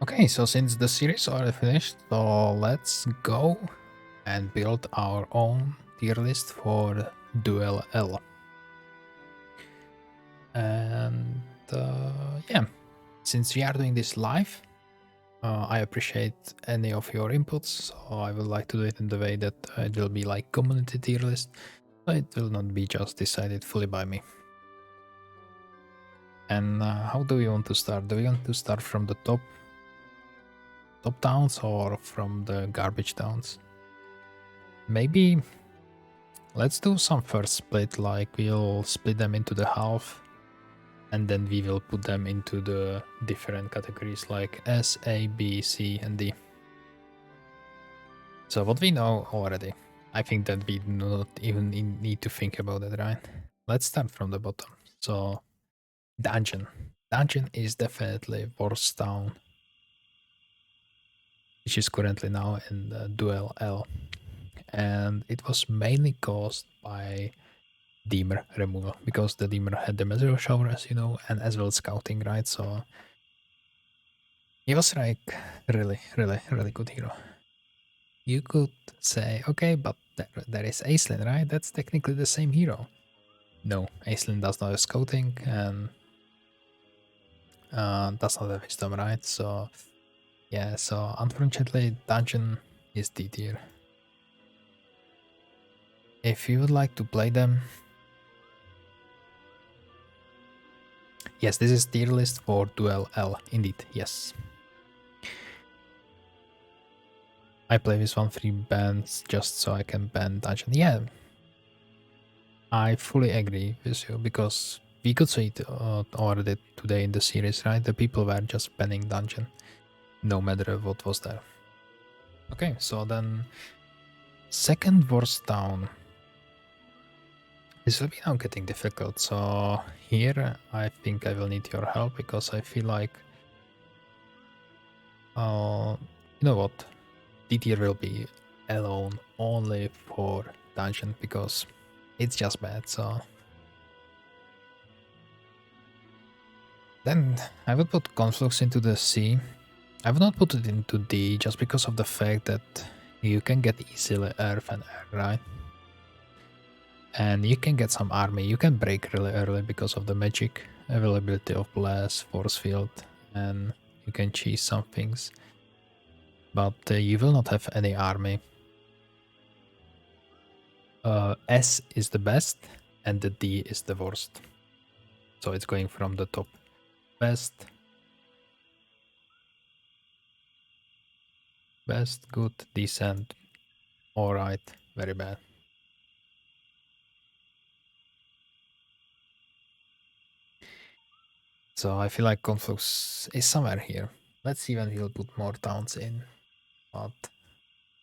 Okay, so since the series already finished, so let's go and build our own tier list for Duel L. And yeah, since we are doing this live, I appreciate any of your inputs. So I would like to do it in the way that it will be like community tier list, but it will not be just decided fully by me. And how do we want to start? Do we want to start from the top towns or from the garbage towns? Maybe let's do some first split, like we'll split them into the half and then we will put them into the different categories like S, A, B, C, and D. So what we know already, I think that we do not even need to think about it, right? Let's start from the bottom. So Dungeon. Dungeon is definitely worst town, which is currently now in the Duel L. And it was mainly caused by Deemer removal, because the Deemer had the Meteor Shower, as you know, and as well scouting, right? So he was like really good hero. You could say, okay, but there is Aislinn, right? That's technically the same hero. No, Aislinn does not have scouting and does not have wisdom, right? So yeah, so unfortunately Dungeon is D tier. If you would like to play them, yes, this is tier list for Duel L, indeed, yes. I play with 1-3 bans just so I can ban Dungeon. Yeah, I fully agree with you, because we could see it already today in the series, right? The people were just banning Dungeon, no matter what was there. Okay, so then second worst town. This will be now getting difficult, so here I think I will need your help, because I feel like, you know what, D tier will be alone only for Dungeon, because it's just bad, so then I would put Conflux into the C. I would not put it into D just because of the fact that you can get easily Earth and Air, right? And you can get some army. You can break really early because of the magic, availability of Blast, Force Field, and you can cheese some things. But you will not have any army. S is the best and the D is the worst. So it's going from the top. Best, good, decent, alright, very bad. So I feel like Conflux is somewhere here. Let's see when we'll put more towns in. But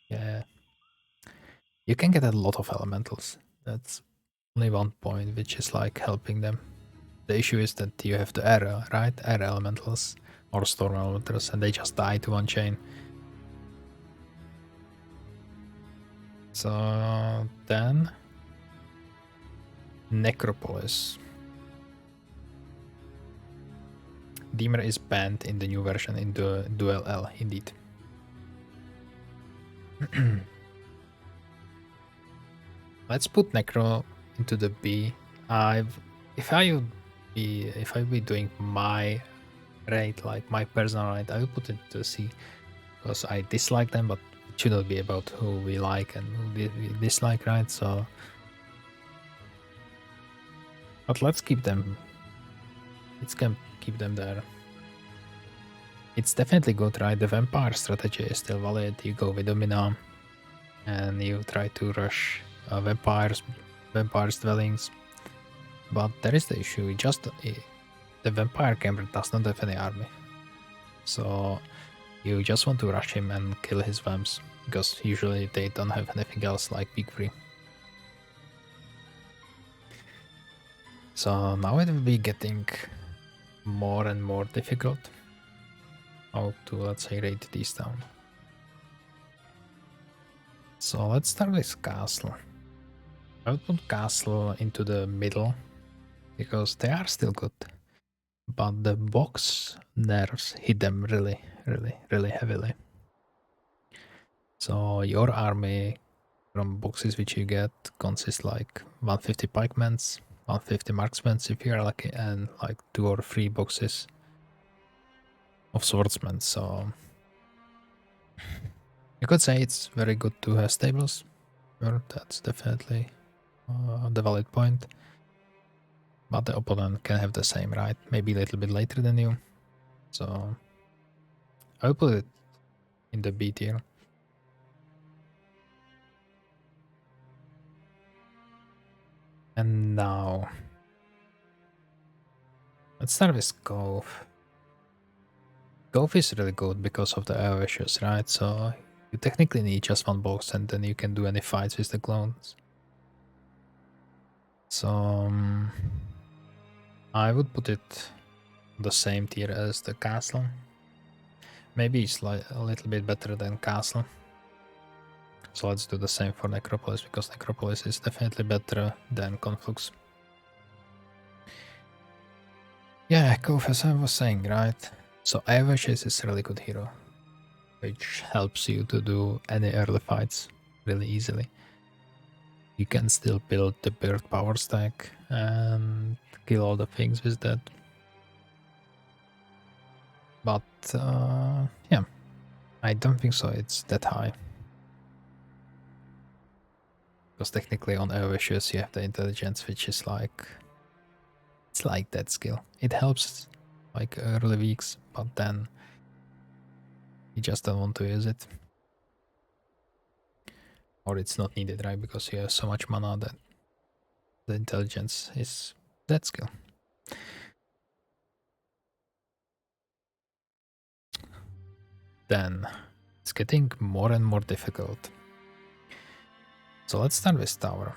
yeah, you can get a lot of elementals. That's only one point which is like helping them. The issue is that you have the air, right? Air elementals or storm elementals, and they just die to one chain. So then Necropolis. Deemer is banned in the new version in the Duel L, indeed. Let's put Necro into the B. If I would be doing my raid, like my personal raid, I would put it to C, because I dislike them, but it should not be about who we like and who we dislike, right? So, but let's keep them. Let's keep them there. It's definitely good, right? The vampire strategy is still valid. You go with Domina, and you try to rush vampires dwellings. But there is the issue. The vampire camper does not have any army, so you just want to rush him and kill his vamps, because usually they don't have anything else like Big Free. So now it will be getting more and more difficult how to, let's say, raid these down. So let's start with Castle. I would put Castle into the middle, because they are still good, but the box nerfs hit them really really heavily. So your army from boxes which you get consists like 150 pikemans, 150 marksmen if you're lucky, and like 2 or 3 boxes of swordsmen. So you could say it's very good to have stables. Sure, that's definitely the valid point. But the opponent can have the same, right? Maybe a little bit later than you. So I'll put it in the B tier. And now let's start with Cove. Cove is really good because of the air issues, right? So you technically need just one box and then you can do any fights with the clones. So I would put it on the same tier as the castle. Maybe it's like a little bit better than castle. So let's do the same for Necropolis, because Necropolis is definitely better than Conflux. Yeah, Cove, as I was saying, right? So Avashes is a really good hero, which helps you to do any early fights really easily. You can still build the bird power stack and kill all the things with that. But yeah, I don't think so it's that high. Because technically on Avashes you have the intelligence, which is like... it's like that skill. It helps like early weeks, but then you just don't want to use it. Or it's not needed, right? Because you have so much mana that the intelligence is that skill. Then it's getting more and more difficult. So let's start with Tower.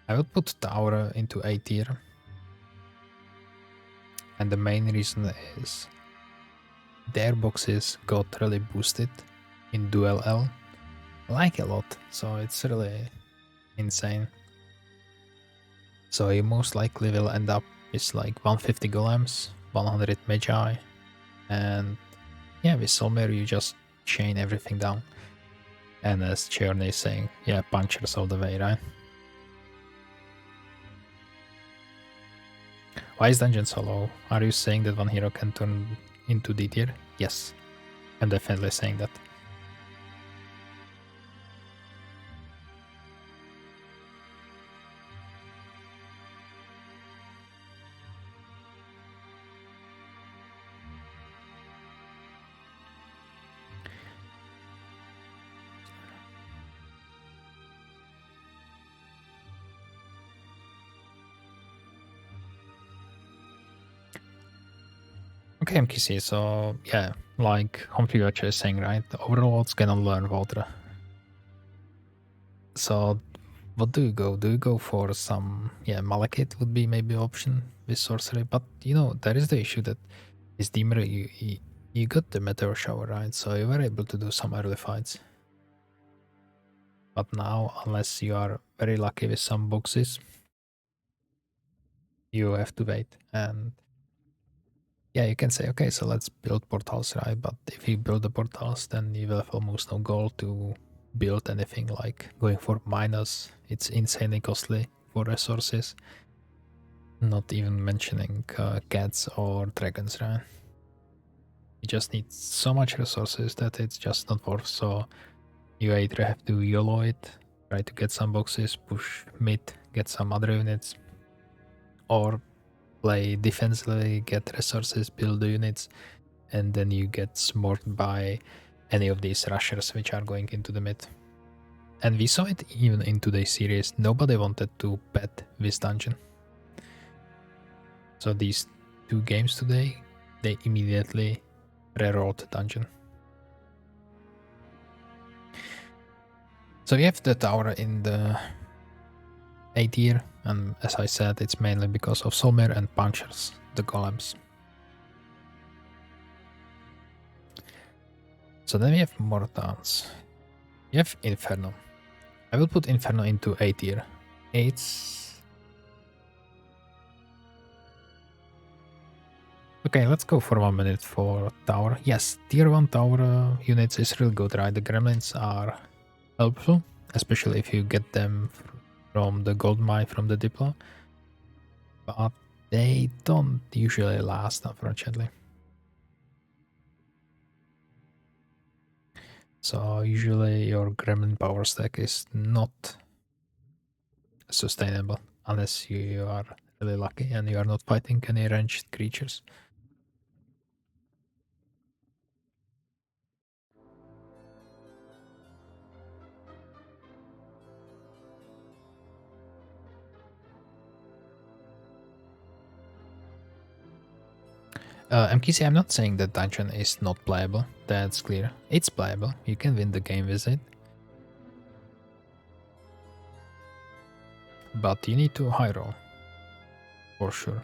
I would put Tower into A tier. And the main reason is their boxes got really boosted in Duel L. Like a lot, so it's really insane. So you most likely will end up with like 150 golems, 100 magi, and yeah, with Solmer you just chain everything down. And as Cherney is saying, yeah, punchers all the way, right? Why is dungeon so low? Are you saying that one hero can turn into D tier? Yes, I'm definitely saying that. Okay, MKC, so yeah, like Conflux is saying, right? The overlords cannot learn water. So what do you go? Do you go for some... yeah, Malekith would be maybe option with sorcery, but you know, there is the issue that with Dimmer you got the meteor shower, right? So you were able to do some early fights. But now, unless you are very lucky with some boxes, you have to wait. And yeah, you can say, okay, so let's build portals, right? But if you build the portals, then you will have almost no goal to build anything like going for minus. It's insanely costly for resources. Not even mentioning cats or dragons, right? You just need so much resources that it's just not worth. So you either have to YOLO it, try to get some boxes, push mid, get some other units, or play defensively, get resources, build the units, and then you get smoked by any of these rushers which are going into the mid. And we saw it even in today's series. Nobody wanted to bet this dungeon. So these 2 games today, they immediately rerolled the dungeon. So we have the tower in the A tier, and as I said, it's mainly because of Solmer and Punchers, the golems. So then we have Mortans. We have Inferno. I will put Inferno into A tier. It's Okay, let's go for 1 minute for tower. Yes, tier 1 tower units is really good, right? The gremlins are helpful, especially if you get them from the gold mine from the Diplo. But they don't usually last, unfortunately. So usually your gremlin power stack is not sustainable unless you are really lucky and you are not fighting any ranged creatures. MKC, I'm not saying that dungeon is not playable. That's clear. It's playable. You can win the game with it. But you need to high roll. For sure.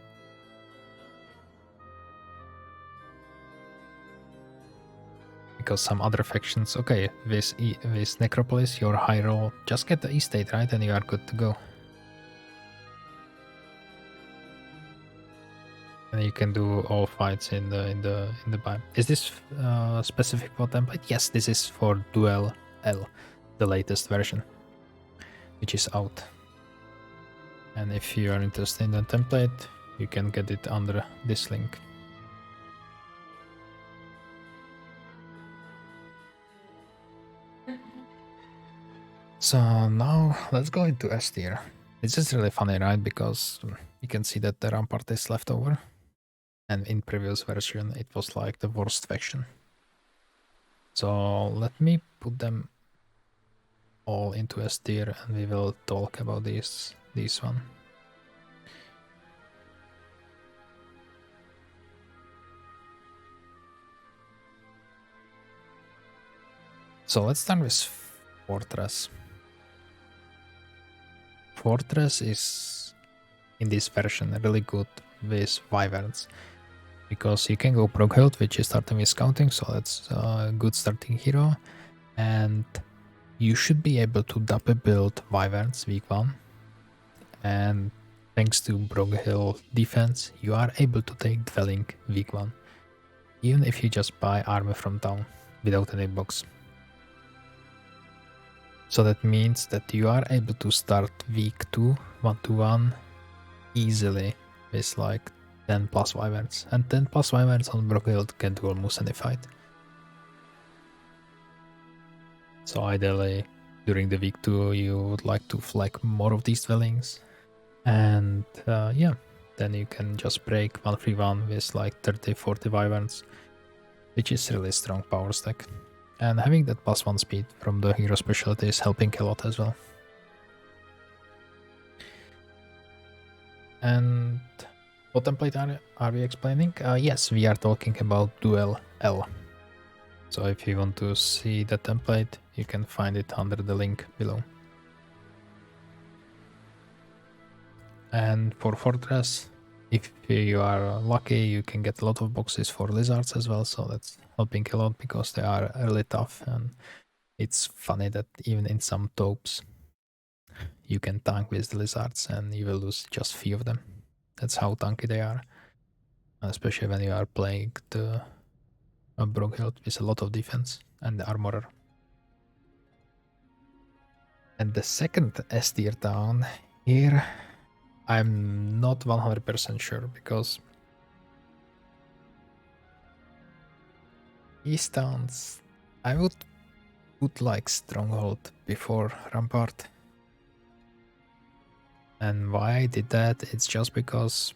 Because some other factions, okay, with Necropolis, your high roll, just get the estate, right? And you are good to go. And you can do all fights in the biome. Is this specific for template? Yes, this is for Duel L, the latest version, which is out. And if you are interested in the template, you can get it under this link. So now let's go into S tier. This is really funny, right? Because you can see that the Rampart is left over. And in previous version, it was like the worst faction. So let me put them all into S tier and we will talk about this one. So let's start with Fortress. Fortress is in this version really good with Wyverns because you can go Prog which is starting with scouting, so that's a good starting hero, and you should be able to double build Wyverns week 1, and thanks to Broghill defense, you are able to take Dwelling week 1, even if you just buy armor from town without any box. So that means that you are able to start week 2 1-1 easily with like 10 plus Wyverns, and 10 plus Wyverns on Broghill can do almost any fight. So ideally, during the week 2, you would like to flag more of these dwellings. And yeah, then you can just break 1-3-1 with like 30-40 Wyverns, which is really strong power stack. And having that +1 speed from the hero specialty is helping a lot as well. And what template are we explaining? Yes, we are talking about Duel L. So if you want to see the template, you can find it under the link below. And for Fortress, if you are lucky, you can get a lot of boxes for lizards as well, so that's helping a lot because they are really tough, and it's funny that even in some taupes you can tank with the lizards and you will lose just few of them. That's how tanky they are, especially when you are playing the Broghild with a lot of defense and the armorer. And the second S tier town here, I'm not 100% sure because these towns, I would put like Stronghold before Rampart. And why I did that, it's just because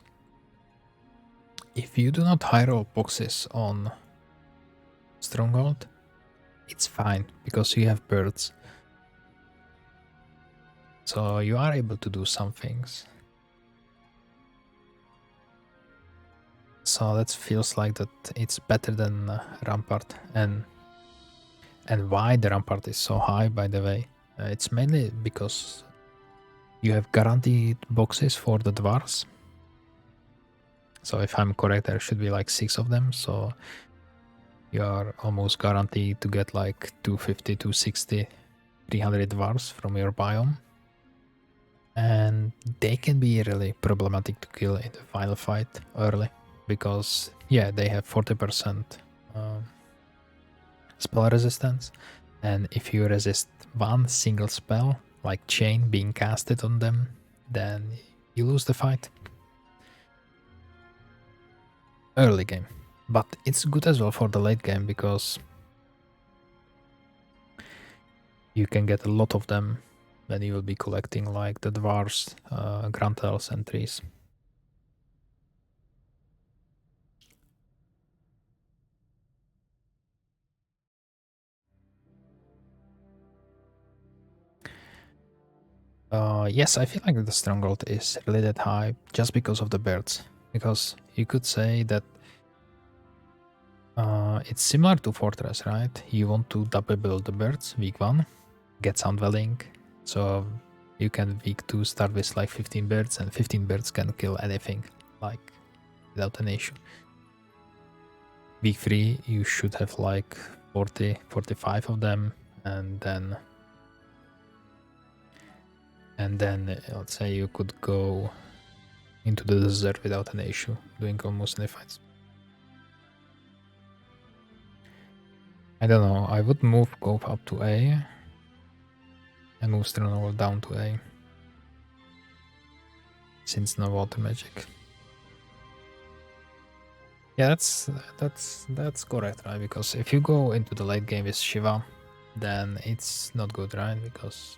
if you do not high roll boxes on Stronghold, it's fine because you have birds. So you are able to do some things. So that feels like that it's better than Rampart. And why the Rampart is so high, by the way, it's mainly because you have guaranteed boxes for the dwarves. So if I'm correct, there should be like 6 of them. So you are almost guaranteed to get like 250, 260, 300 dwarves from your biome. And they can be really problematic to kill in the final fight early. because yeah, they have 40% spell resistance, and if you resist one single spell, like Chain being casted on them, then you lose the fight. Early game. But it's good as well for the late game because you can get a lot of them when you will be collecting like the dwarves, Grand Elves and trees. Yes, I feel like the Stronghold is really that high just because of the birds. Because you could say that it's similar to Fortress, right? You want to double build the birds, week 1, get some dwelling, so you can week 2 start with like 15 birds, and 15 birds can kill anything, like without an issue. Week 3 you should have like 40, 45 of them, and then let's say you could go into the desert without an issue, doing almost any fights. I don't know, I would move Gove up to A and move Stronghold down to A, since no water magic. Yeah, that's correct, right? Because if you go into the late game with Shiva, then it's not good, right? Because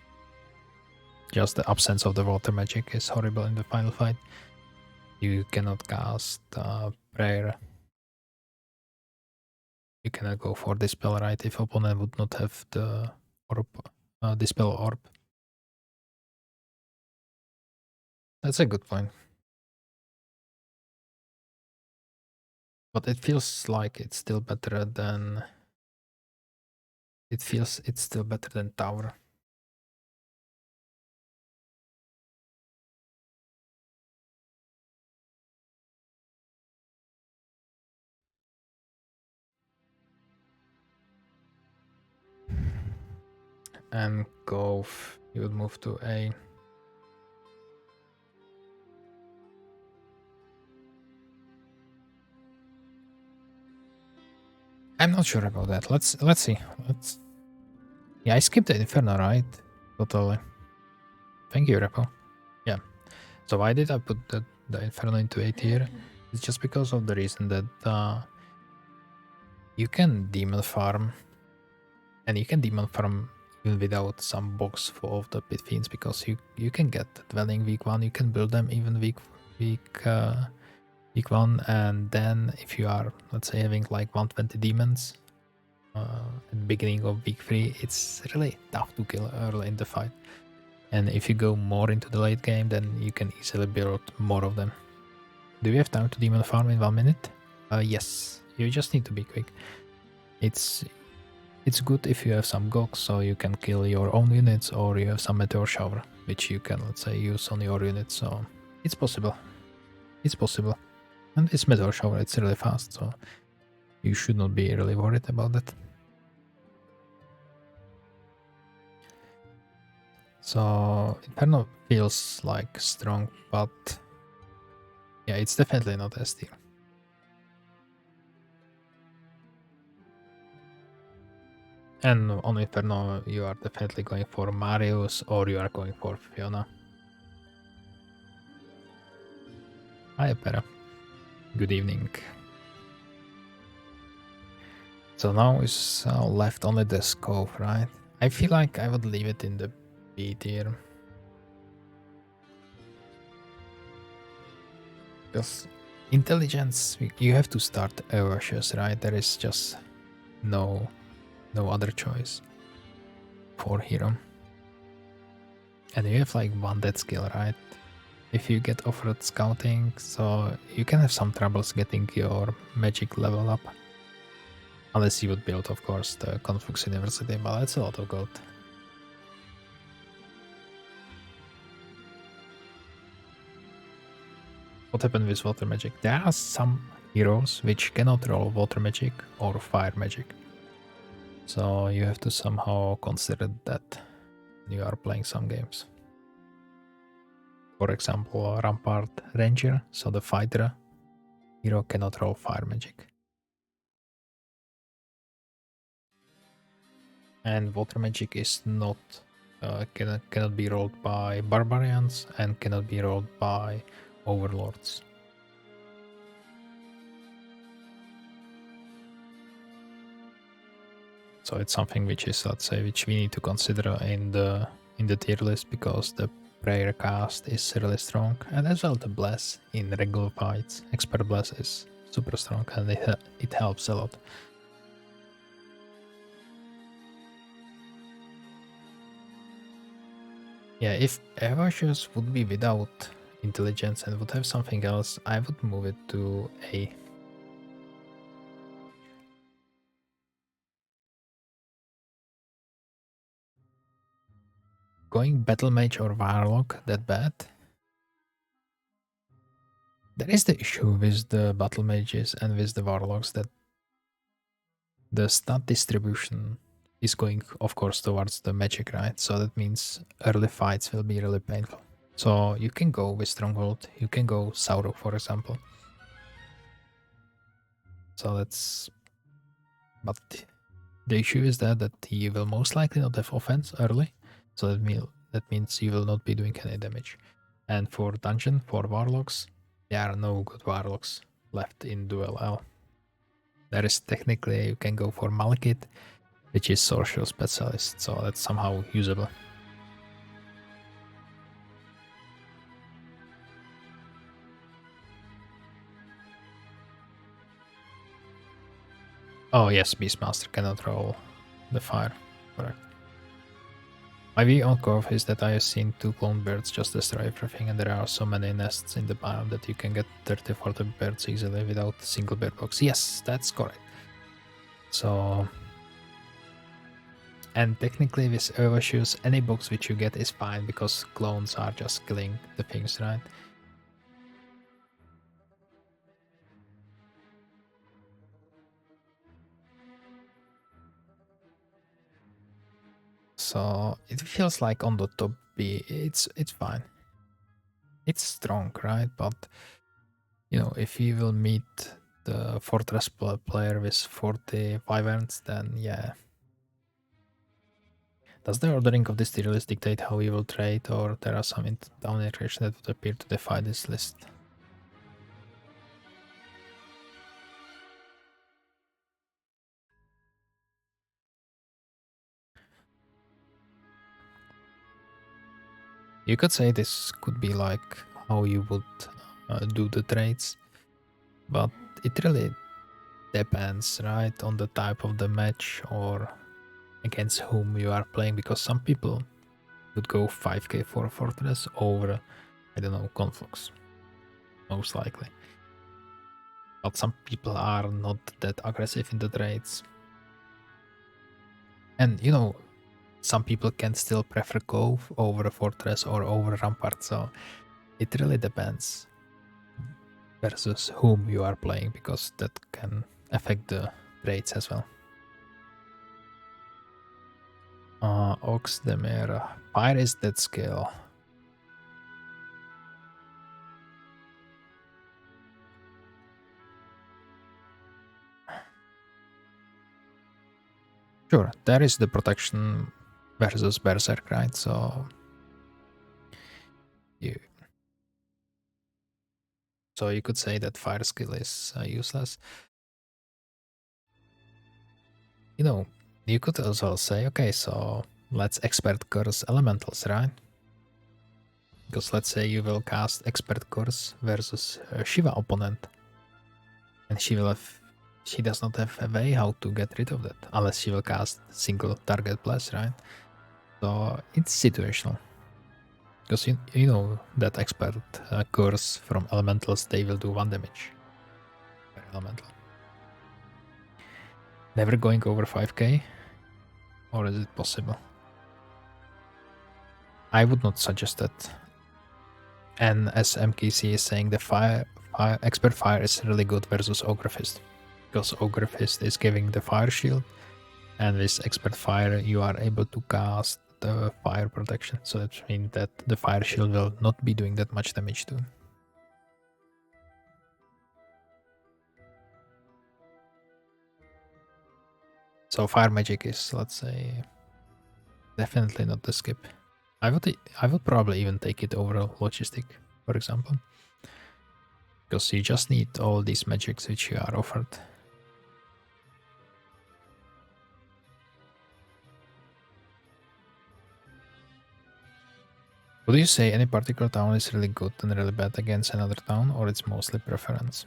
just the absence of the water magic is horrible in the final fight. You cannot cast prayer. You cannot go for dispel, right? If opponent would not have the orb, dispel orb. That's a good point. But it feels like it's still better than. It feels it's still better than Tower. And Gove, you would move to A. I'm not sure about that. Let's see. Yeah, I skipped the Inferno, right? Totally. Thank you, Repo. Yeah. So why did I put the Inferno into A tier? It's just because of the reason that you can demon farm, and you can demon farm even without some box full of the pit fiends, because you can get dwelling week 1. You can build them even week 1, and then if you are, let's say, having like 120 demons at the beginning of week 3, it's really tough to kill early in the fight. And if you go more into the late game, then you can easily build more of them. Do we have time to demon farm in 1 minute? Yes, you just need to be quick. It's good if you have some Gogs, so you can kill your own units, or you have some Meteor Shower, which you can, let's say, use on your units, so it's possible. It's possible. And this Meteor Shower, it's really fast, so you should not be really worried about that. So Inferno feels like strong, but yeah, it's definitely not S tier. And on Inferno, you are definitely going for Marius, or you are going for Fiona. Hi, Pera. Good evening. So now is left only the scope, right? I feel like I would leave it in the B tier. Because intelligence, you have to start Avaricious, right? There is just no other choice for hero. And you have like one dead skill, right? If you get offered scouting, so you can have some troubles getting your magic level up. Unless you would build, of course, the Conflux University, but that's a lot of gold. What happened with water magic? There are some heroes which cannot roll water magic or fire magic. So you have to somehow consider that when you are playing some games. For example, Rampart Ranger, so the fighter, Hero cannot roll fire magic. And water magic is not cannot be rolled by barbarians and cannot be rolled by overlords. So it's something which is, let's say, which we need to consider in the tier list, because the prayer cast is really strong, and as well the bless in regular fights. Expert bless is super strong, and it helps a lot. Yeah, if Evasius would be without intelligence and would have something else, I would move it to A. Going Battle Mage or Warlock that bad? There is the issue with the Battle Mages and with the Warlocks that the stat distribution is going, of course, towards the magic, right? So that means early fights will be really painful. So you can go with Stronghold, you can go Sauro, for example. So that's... But the issue is that he will most likely not have offense early. So that means you will not be doing any damage. And for dungeon, for Warlocks, there are no good Warlocks left in Duel L. There is technically, you can go for Malekith, which is Sorcerer Specialist, so that's somehow usable. Oh yes, Beastmaster cannot roll the fire. Correct. My view on Cove is that I have seen 2 clone birds just destroy everything, and there are so many nests in the biome that you can get 30 40 birds easily without a single bird box. Yes, that's correct. So... And technically with Overshoes, any box which you get is fine, because clones are just killing the things, right? So it feels like on the top B, it's fine. It's strong, right? But you know, if you will meet the Fortress player with 40 wyverns, then yeah. Does the ordering of this tier list dictate how you will trade, or there are some down integration that would appear to defy this list? You could say this could be like how you would do the trades, but it really depends, right, on the type of the match or against whom you are playing, because some people would go 5k for a Fortress over, I don't know, Conflux, most likely. But some people are not that aggressive in the trades. And, you know, some people can still prefer Cove over a Fortress or over Rampart, so it really depends versus whom you are playing, because that can affect the trades as well. Ox Demera. Fire is that skill. Sure, there is the protection versus Berserk, right? So you could say that fire skill is useless. You know, you could also say, okay, so let's expert curse elementals, right? Because let's say you will cast expert curse versus a Shiva opponent, and she does not have a way how to get rid of that unless she will cast single target bless, right? So it's situational. Because you know that expert curse from elementals, they will do 1 damage per elemental. Never going over 5k? Or is it possible? I would not suggest that. And as MKC is saying, the expert fire is really good versus Ogre Fist, because Ogre Fist is giving the fire shield, and with expert fire you are able to cast the fire protection, so that means that the fire shield will not be doing that much damage to him. So fire magic is, let's say, definitely not the skip. I would probably even take it over logistic, for example, because you just need all these magics which you are offered. Would you say any particular town is really good and really bad against another town, or it's mostly preference?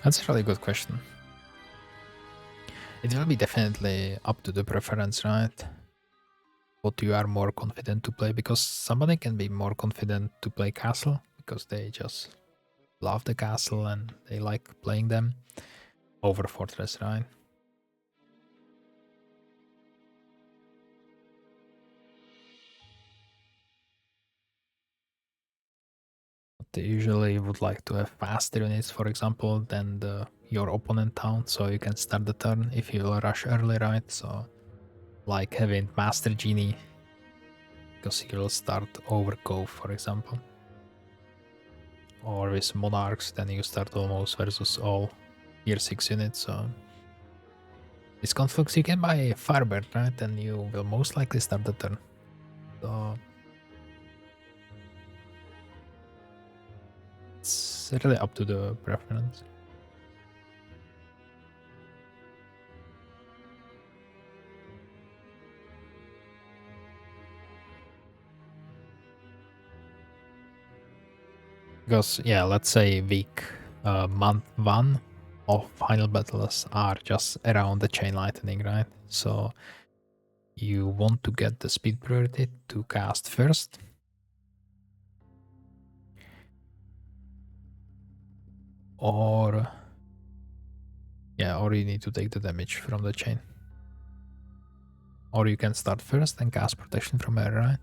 That's a really good question. It will be definitely up to the preference, right? What you are more confident to play, because somebody can be more confident to play castle because they just love the castle and they like playing them over fortress, right? They usually would like to have faster units, for example, than your opponent town, so you can start the turn if you rush early, right? So, like having Master Genie, because you'll start over Cove, for example. Or with Monarchs, then you start almost versus all tier 6 units, so... With Conflux, you can buy Firebird, right? And you will most likely start the turn. So... It's really up to the preference. Because, yeah, let's say month 1 of final battles are just around the chain lightning, right? So you want to get the speed priority to cast first. Or... yeah, or you need to take the damage from the chain. Or you can start first and cast protection from air, right?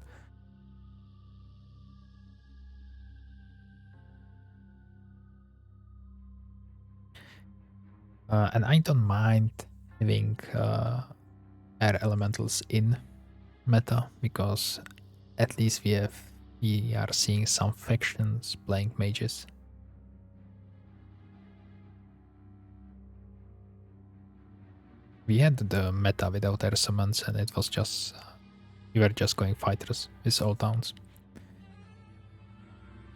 And I don't mind having air elementals in meta, because at least we are seeing some factions playing mages. We had the meta without air summons, and it was just we were just going fighters with all towns.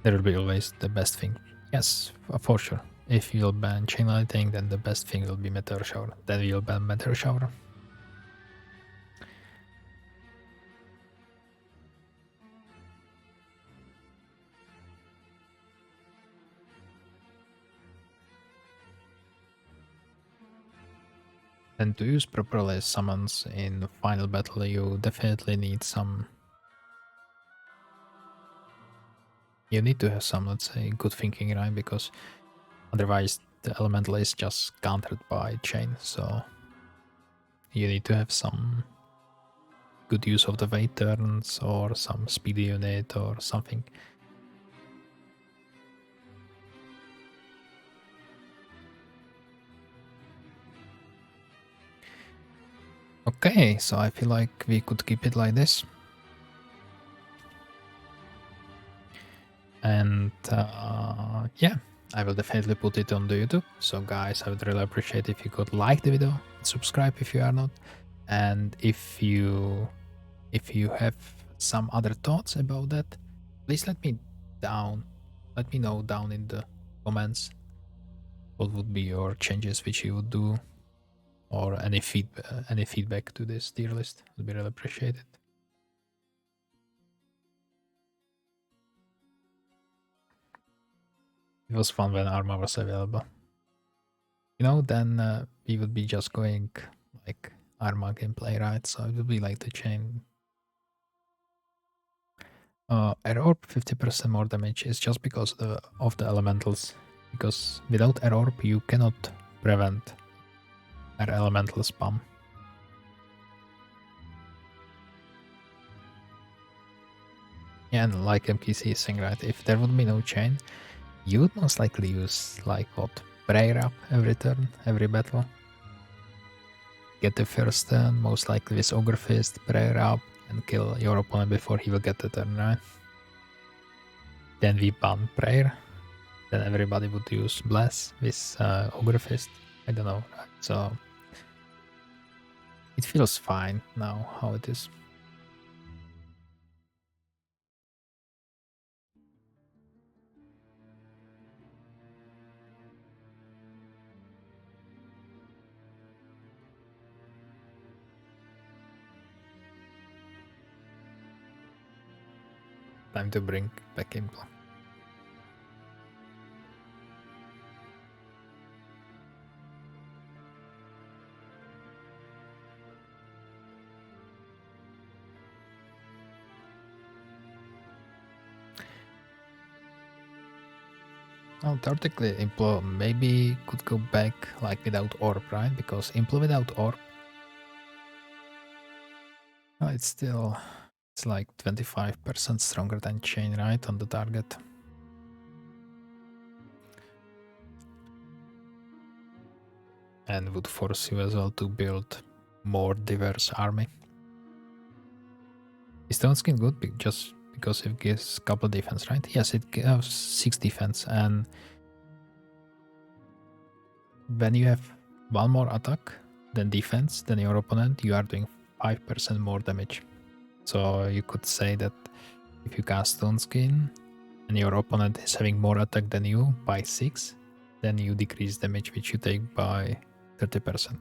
There will be always the best thing. Yes, for sure. If you'll ban chain lightning, then the best thing will be meteor shower. Then we'll ban meteor shower. And to use properly summons in final battle, you definitely need some... you need to have some, let's say, good thinking, right? Because otherwise the elemental is just countered by chain, so you need to have some good use of the wait turns or some speedy unit or something. Okay, so I feel like we could keep it like this. And yeah, I will definitely put it on the YouTube. So guys, I would really appreciate if you could like the video, subscribe if you are not, and if you have some other thoughts about that, please let me know down in the comments what would be your changes which you would do, or any feedback to this tier list would be really appreciated. It was fun when Arma was available. You know, then we would be just going like Arma gameplay, right? So it would be like the chain. Air 50% more damage is just because of the elementals. Because without Air you cannot prevent Air elemental spam. Yeah, and like MKC is saying, right, if there would be no chain, You would most likely use like what? Prayer up every turn, every battle. Get the first turn, most likely with Ogre Fist, prayer up, and kill your opponent before he will get the turn, right? Then we ban prayer. Then everybody would use bless with Ogre Fist. I don't know, right? So it feels fine now how it is. Time to bring back Implo. Well, theoretically, Implo maybe could go back like without Orb, right? Because Implo without Orb, well, it's like 25% stronger than Chain, right, on the target. And would force you as well to build more diverse army. Is Stone Skin good just because it gives couple defense, right? Yes, it gives 6 defense, and when you have one more attack than defense than your opponent, you are doing 5% more damage. So you could say that if you cast Stone Skin and your opponent is having more attack than you by 6, then you decrease damage which you take by 30%.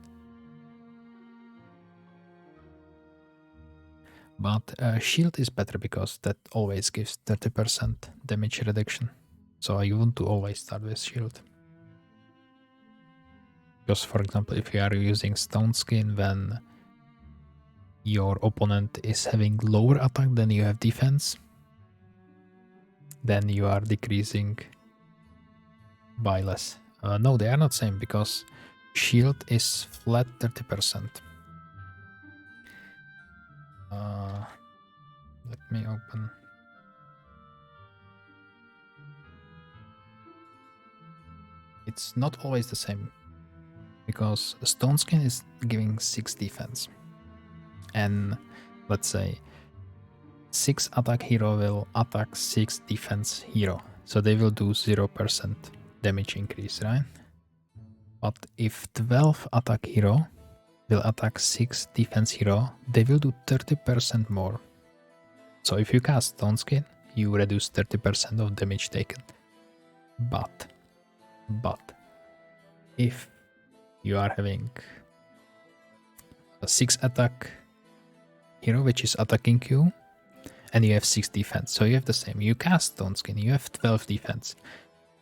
But shield is better because that always gives 30% damage reduction. So you want to always start with shield. Because for example, if you are using Stone Skin when your opponent is having lower attack than you have defense, then you are decreasing by less. No, they are not same because shield is flat 30%. Let me open. It's not always the same because Stone Skin is giving 6 defense. And let's say 6 attack hero will attack 6 defense hero. So they will do 0% damage increase, right? But if 12 attack hero will attack 6 defense hero, they will do 30% more. So if you cast Stone Skin, you reduce 30% of damage taken. But if you are having a 6 attack hero which is attacking you, and you have 6 defense, so you have the same. You cast Stone Skin, you have 12 defense.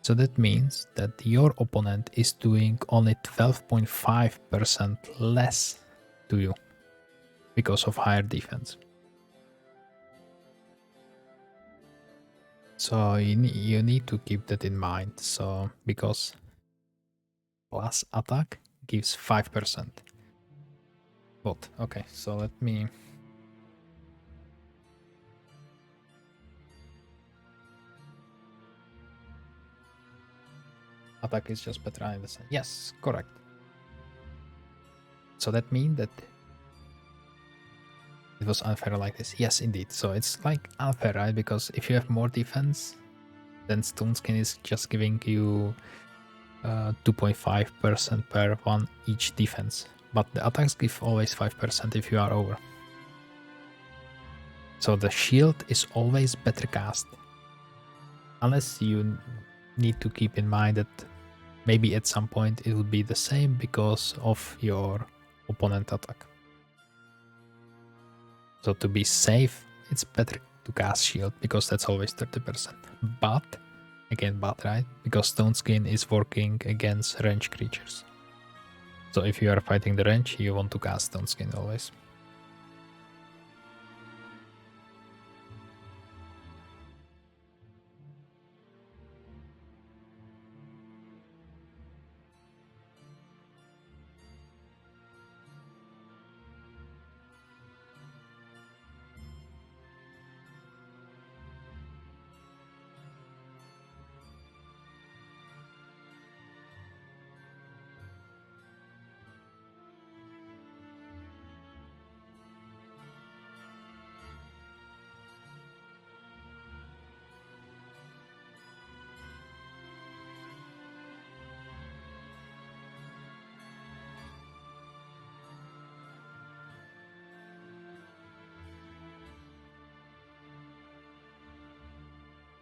So that means that your opponent is doing only 12.5% less to you because of higher defense. So you need to keep that in mind. So because plus attack gives 5%. But okay, so let me. Attack is just better, I understand. Yes, correct. So that means that it was unfair like this. Yes, indeed. So it's like unfair, right? Because if you have more defense, then Stone Skin is just giving you 2.5% per one each defense. But the attacks give always 5% if you are over. So the shield is always better cast. Unless you need to keep in mind that maybe at some point it will be the same because of your opponent attack. So to be safe, it's better to cast shield because that's always 30%. But, again, right? Because Stone Skin is working against range creatures. So if you are fighting the range, you want to cast Stone Skin always.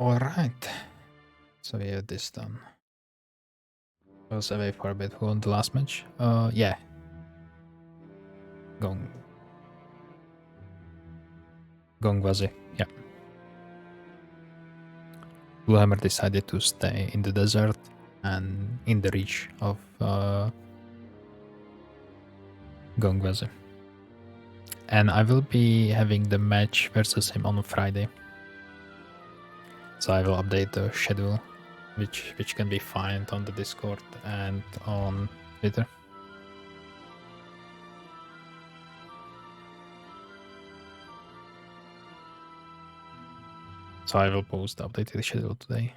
Alright. So we have this done. I was away for a bit. Who won the last match? Yeah. Gongwazi. Yeah. Bluehammer decided to stay in the desert and in the reach of Gongwazi. And I will be having the match versus him on Friday. So I will update the schedule, which can be found on the Discord and on Twitter. So I will post the updated schedule today.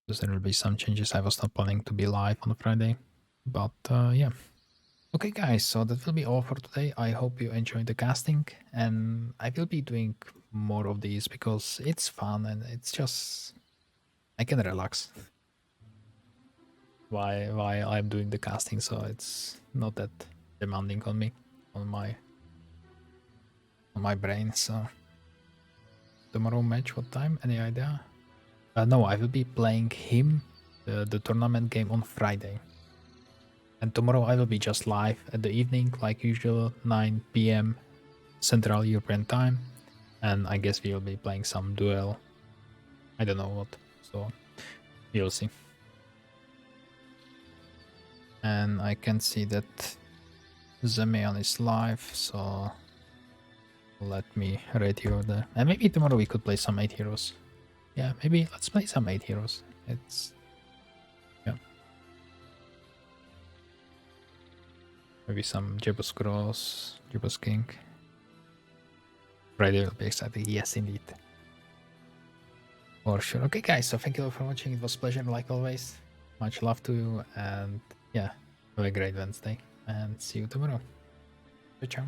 Because there will be some changes. I was not planning to be live on Friday. But yeah. Okay guys, so that will be all for today. I hope you enjoyed the casting, and I will be doing more of these because it's fun and it's just I can relax while I'm doing the casting, so it's not that demanding on me, on my brain. So tomorrow match, what time? Any idea? No, I will be playing him, the tournament game on Friday. And tomorrow I will be just live at the evening, like usual, 9 p.m. Central European time. And I guess we'll be playing some Duel. I don't know what, so we'll see. And I can see that Zemeon is live, so let me rate you there. And maybe tomorrow we could play some 8 heroes. Yeah, maybe let's play some 8 heroes. It's... yeah. Maybe some Jebus Cross, Jebus King. Friday will be exciting. Yes, indeed. For sure. Okay, guys, so thank you all for watching. It was a pleasure, like always. Much love to you, and yeah, have a great Wednesday, and see you tomorrow. Ciao, ciao.